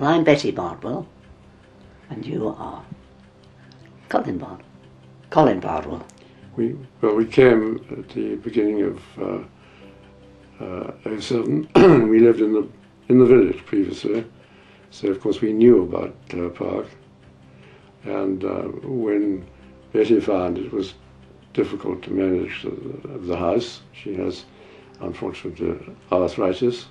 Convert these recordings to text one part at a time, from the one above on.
Well, I'm Betty Bardwell, and you are Colin Bardwell. Colin Bardwell. We came at the beginning of '07. We lived in the village previously, so of course we knew about Clare Park. And when Betty found it was difficult to manage the house, she has unfortunately arthritis,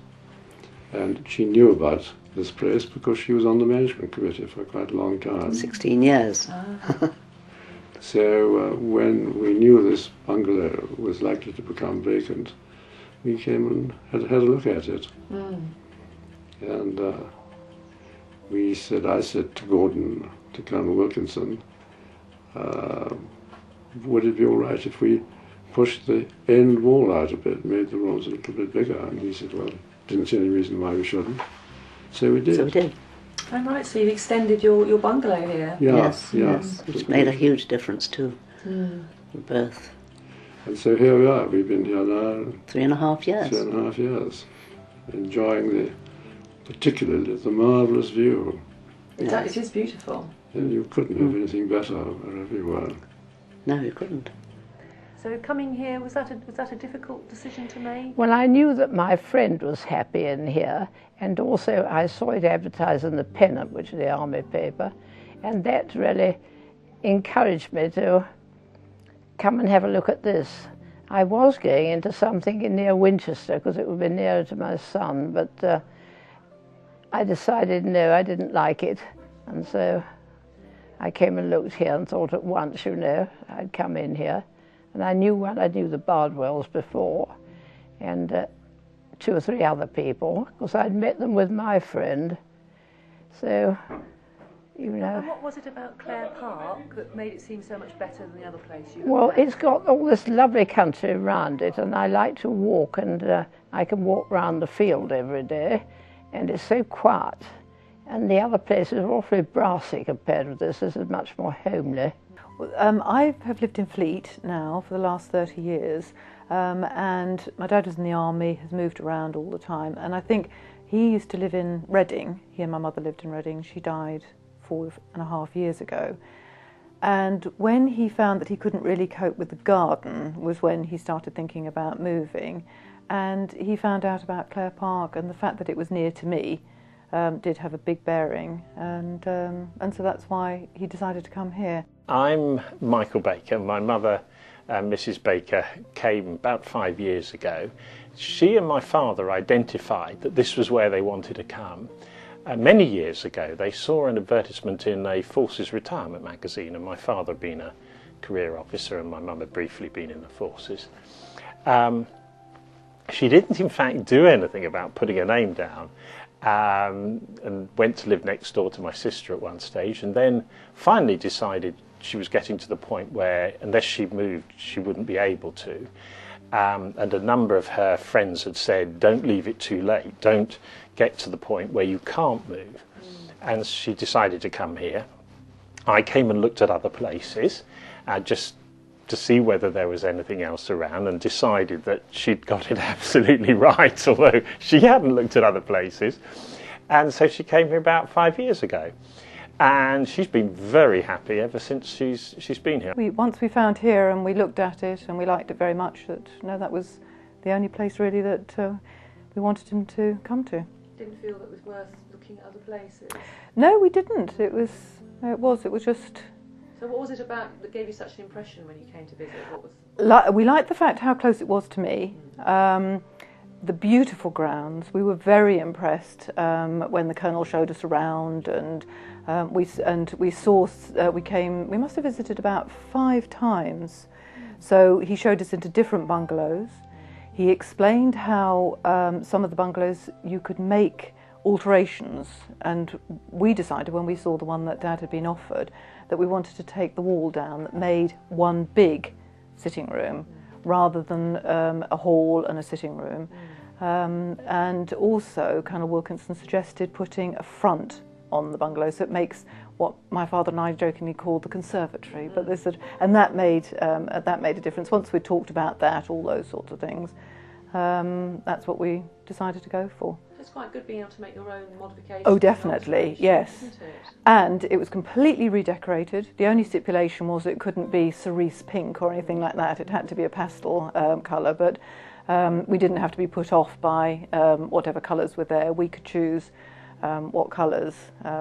and she knew about this place because she was on the management committee for quite a long time. 16 years. So when we knew this bungalow was likely to become vacant, we came and had a look at it. And I said to Gordon, to Colonel Wilkinson, would it be all right if we pushed the end wall out a bit, made the rooms a little bit bigger? And he said, well, didn't see any reason why we shouldn't. So we did. So we did. Oh, right, so you've extended your bungalow here. Yeah, yes, yeah. yes. It's made a huge difference to the birth. And so here we are. We've been here now 3.5 years. 3.5 years, enjoying particularly the marvellous view. It is beautiful. And you couldn't have anything better wherever you were. No, you couldn't. So coming here, was that a difficult decision to make? Well, I knew that my friend was happy in here, and also I saw it advertised in the Pennant, which is the army paper, and that really encouraged me to come and have a look at this. I was going into something near Winchester because it would be nearer to my son, but I decided no, I didn't like it, and so I came and looked here and thought at once, you know, I'd come in here. And I knew the Bardwells before, and 2 or 3 other people, because I'd met them with my friend. So, you know. And what was it about Clare Park that made it seem so much better than the other place you Well, looked at? it's got all this lovely country around it, and I like to walk, and I can walk round the field every day, and it's so quiet. And the other place is awfully brassy compared with this. This is much more homely. I have lived in Fleet now for the last 30 years, and my dad was in the army, has moved around all the time, and I think he used to live in Reading. He and my mother lived in Reading. She died 4.5 years ago. And when he found that he couldn't really cope with the garden was when he started thinking about moving, and he found out about Clare Park, and the fact that it was near to me did have a big bearing, and so that's why he decided to come here. I'm Michael Baker. My mother, Mrs. Baker, came about 5 years ago. She and my father identified that this was where they wanted to come. Many years ago, they saw an advertisement in a forces retirement magazine, and my father had been a career officer and my mum had briefly been in the forces. She didn't in fact do anything about putting a name down, and went to live next door to my sister at one stage, and then finally decided she was getting to the point where unless she moved she wouldn't be able to, and a number of her friends had said, don't leave it too late, don't get to the point where you can't move. And she decided to come here. I came and looked at other places just to see whether there was anything else around, and decided that she'd got it absolutely right, although she hadn't looked at other places. And so she came here about 5 years ago, and she's been very happy ever since she's been here. Once we found here and we looked at it and we liked it very much, that was the only place really that we wanted him to come to. Didn't feel that it was worth looking at other places? No, we didn't. It was just. So what was it about that gave you such an impression when you came to visit? What was? We liked the fact how close it was to me. The beautiful grounds. We were very impressed when the Colonel showed us around, and we must have visited about 5 times. So he showed us into different bungalows. He explained how some of the bungalows you could make alterations, and we decided when we saw the one that Dad had been offered that we wanted to take the wall down that made one big sitting room rather than a hall and a sitting room. And also Colonel Wilkinson suggested putting a front on the bungalow, so it makes what my father and I jokingly called the conservatory. But that made a difference. Once we talked about that, all those sorts of things, that's what we decided to go for. It's quite good being able to make your own modifications. Oh, definitely, yes. Isn't it? And it was completely redecorated. The only stipulation was it couldn't be cerise pink or anything like that. It had to be a pastel colour, but we didn't have to be put off by whatever colours were there. We could choose what colours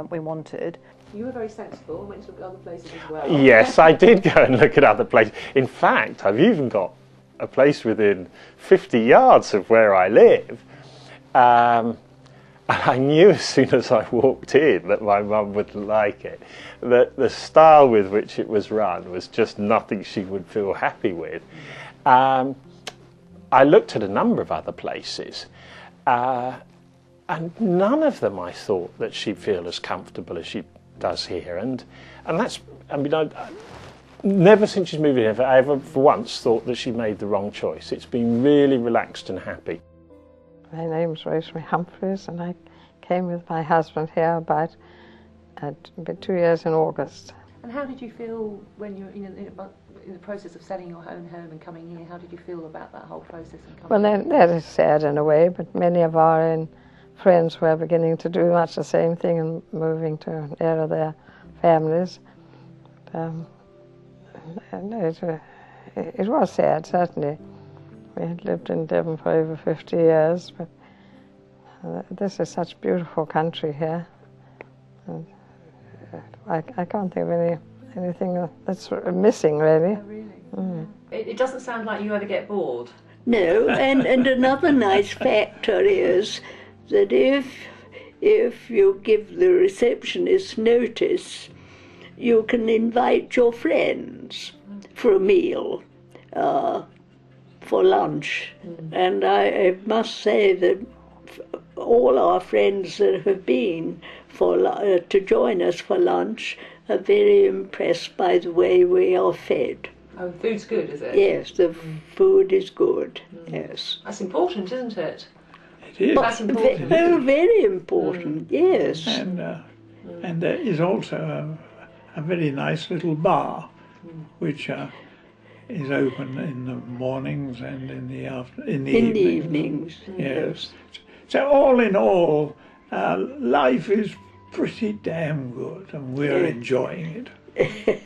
we wanted. You were very sensible and went to other places as well. Yes, I did go and look at other places. In fact, I've even got a place within 50 yards of where I live. And I knew as soon as I walked in that my mum wouldn't like it. That the style with which it was run was just nothing she would feel happy with. I looked at a number of other places, and none of them I thought that she'd feel as comfortable as she does here. And that's, I mean, I never since she's moved in have I ever for once thought that she made the wrong choice. It's been really relaxed and happy. My name's Rosemary Humphreys, and I came with my husband here about 2 years in August. And how did you feel when you were in the process of selling your own home and coming here? How did you feel about that whole process and coming Well, that is sad in a way, but many of our friends were beginning to do much the same thing and moving to nearer their families. It was sad, certainly. We had lived in Devon for over 50 years, but this is such a beautiful country here. And I can't think of anything that's missing, really. Oh, really? Mm. It doesn't sound like you ever get bored. No, and another nice factor is that if you give the receptionist notice, you can invite your friends for a meal, for lunch. And I must say that all our friends that have been to join us for lunch are very impressed by the way we are fed. Oh, food's good, is it? Yes, the food is good, yes. That's important, isn't it? It is. That's important. Very important, yes. And there is also a very nice little bar, which is open in the mornings and in the evenings. Yes. So all in all, life is pretty damn good, and we're enjoying it.